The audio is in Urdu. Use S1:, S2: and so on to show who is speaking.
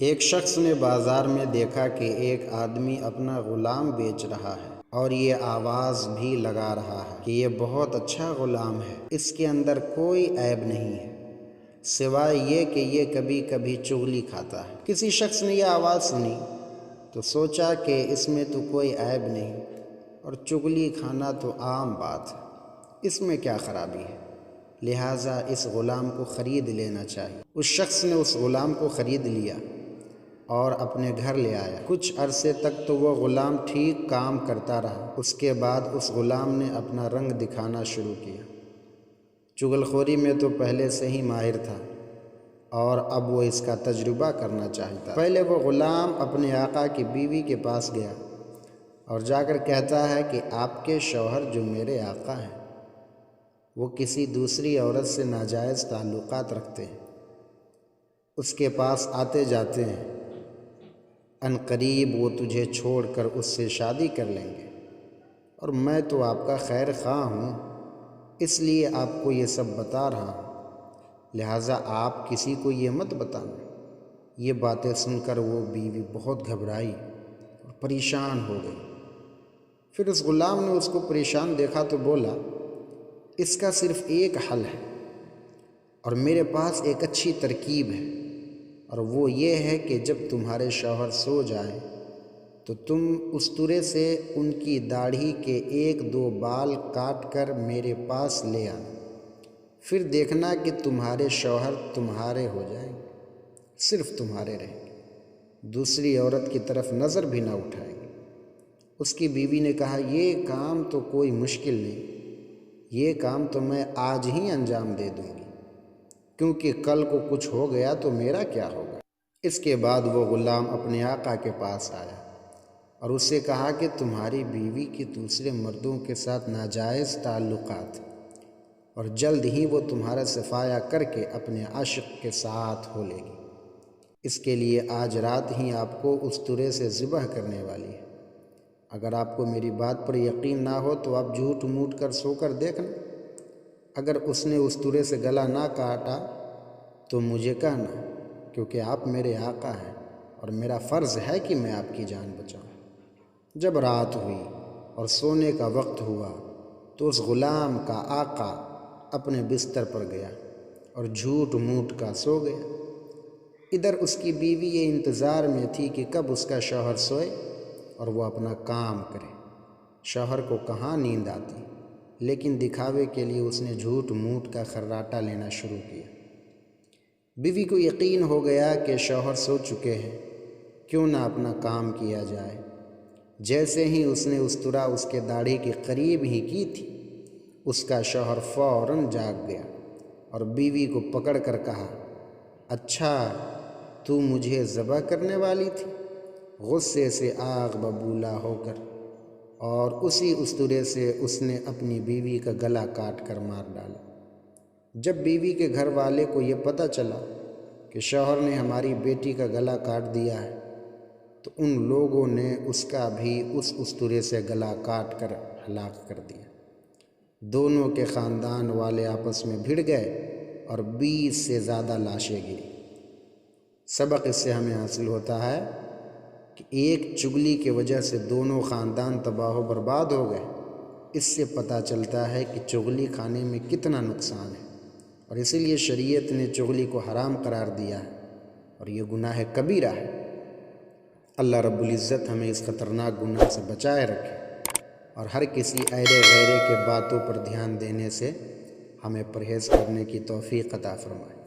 S1: ایک شخص نے بازار میں دیکھا کہ ایک آدمی اپنا غلام بیچ رہا ہے اور یہ آواز بھی لگا رہا ہے کہ یہ بہت اچھا غلام ہے، اس کے اندر کوئی عیب نہیں ہے سوائے یہ کہ یہ کبھی کبھی چغلی کھاتا ہے۔ کسی شخص نے یہ آواز سنی تو سوچا کہ اس میں تو کوئی عیب نہیں اور چغلی کھانا تو عام بات ہے، اس میں کیا خرابی ہے، لہٰذا اس غلام کو خرید لینا چاہیے۔ اس شخص نے اس غلام کو خرید لیا اور اپنے گھر لے آیا۔ کچھ عرصے تک تو وہ غلام ٹھیک کام کرتا رہا، اس کے بعد اس غلام نے اپنا رنگ دکھانا شروع کیا۔ چغل خوری میں تو پہلے سے ہی ماہر تھا اور اب وہ اس کا تجربہ کرنا چاہتا۔ پہلے وہ غلام اپنے آقا کی بیوی کے پاس گیا اور جا کر کہتا ہے کہ آپ کے شوہر جو میرے آقا ہیں وہ کسی دوسری عورت سے ناجائز تعلقات رکھتے ہیں، اس کے پاس آتے جاتے ہیں، ان قریب وہ تجھے چھوڑ کر اس سے شادی کر لیں گے، اور میں تو آپ کا خیر خواہ ہوں اس لیے آپ کو یہ سب بتا رہا ہوں، لہٰذا آپ کسی کو یہ مت بتانا۔ یہ باتیں سن کر وہ بیوی بہت گھبرائی اور پریشان ہو گئی۔ پھر اس غلام نے اس کو پریشان دیکھا تو بولا، اس کا صرف ایک حل ہے اور میرے پاس ایک اچھی ترکیب ہے، اور وہ یہ ہے کہ جب تمہارے شوہر سو جائیں تو تم استرے سے ان کی داڑھی کے 1-2 بال کاٹ کر میرے پاس لے آنا، پھر دیکھنا کہ تمہارے شوہر تمہارے ہو جائیں گے، صرف تمہارے رہیں گے، دوسری عورت کی طرف نظر بھی نہ اٹھائیں گے۔ اس کی بیوی نے کہا، یہ کام تو کوئی مشکل نہیں، یہ کام تو میں آج ہی انجام دے دوں گی، کیونکہ کل کو کچھ ہو گیا تو میرا کیا ہوگا۔ اس کے بعد وہ غلام اپنے آقا کے پاس آیا اور اس سے کہا کہ تمہاری بیوی کی دوسرے مردوں کے ساتھ ناجائز تعلقات، اور جلد ہی وہ تمہارا صفایا کر کے اپنے عاشق کے ساتھ ہو لے گی، اس کے لیے آج رات ہی آپ کو استرے سے ذبح کرنے والی ہے۔ اگر آپ کو میری بات پر یقین نہ ہو تو آپ جھوٹ موٹ کر سو کر دیکھنا، اگر اس نے استرے سے گلا نہ کاٹا تو مجھے کہنا، کیونکہ آپ میرے آقا ہیں اور میرا فرض ہے کہ میں آپ کی جان بچاؤں۔ جب رات ہوئی اور سونے کا وقت ہوا تو اس غلام کا آقا اپنے بستر پر گیا اور جھوٹ موٹ کا سو گیا۔ ادھر اس کی بیوی یہ انتظار میں تھی کہ کب اس کا شوہر سوئے اور وہ اپنا کام کرے۔ شوہر کو کہاں نیند آتی، لیکن دکھاوے کے لیے اس نے جھوٹ موٹ کا خراٹہ لینا شروع کیا۔ بیوی کو یقین ہو گیا کہ شوہر سو چکے ہیں، کیوں نہ اپنا کام کیا جائے۔ جیسے ہی اس نے استرا اس کے داڑھی کے قریب ہی کی تھی، اس کا شوہر فوراً جاگ گیا اور بیوی کو پکڑ کر کہا، اچھا تو مجھے ذبح کرنے والی تھی، غصے سے آگ ببولا ہو کر، اور اسی استرے سے اس نے اپنی بیوی کا گلا کاٹ کر مار ڈالا۔ جب بیوی کے گھر والے کو یہ پتہ چلا کہ شوہر نے ہماری بیٹی کا گلا کاٹ دیا ہے تو ان لوگوں نے اس کا بھی اس استرے سے گلا کاٹ کر ہلاک کر دیا۔ دونوں کے خاندان والے آپس میں بھڑ گئے اور 20 سے زیادہ لاشیں گری۔ سبق اس سے ہمیں حاصل ہوتا ہے کہ ایک چغلی کی وجہ سے دونوں خاندان تباہ و برباد ہو گئے۔ اس سے پتہ چلتا ہے کہ چغلی کھانے میں کتنا نقصان ہے، اور اسی لیے شریعت نے چغلی کو حرام قرار دیا ہے اور یہ گناہ کبیرہ ہے۔ اللہ رب العزت ہمیں اس خطرناک گناہ سے بچائے رکھے اور ہر کسی ایرے غیرے کے باتوں پر دھیان دینے سے ہمیں پرہیز کرنے کی توفیق عطا فرمائے۔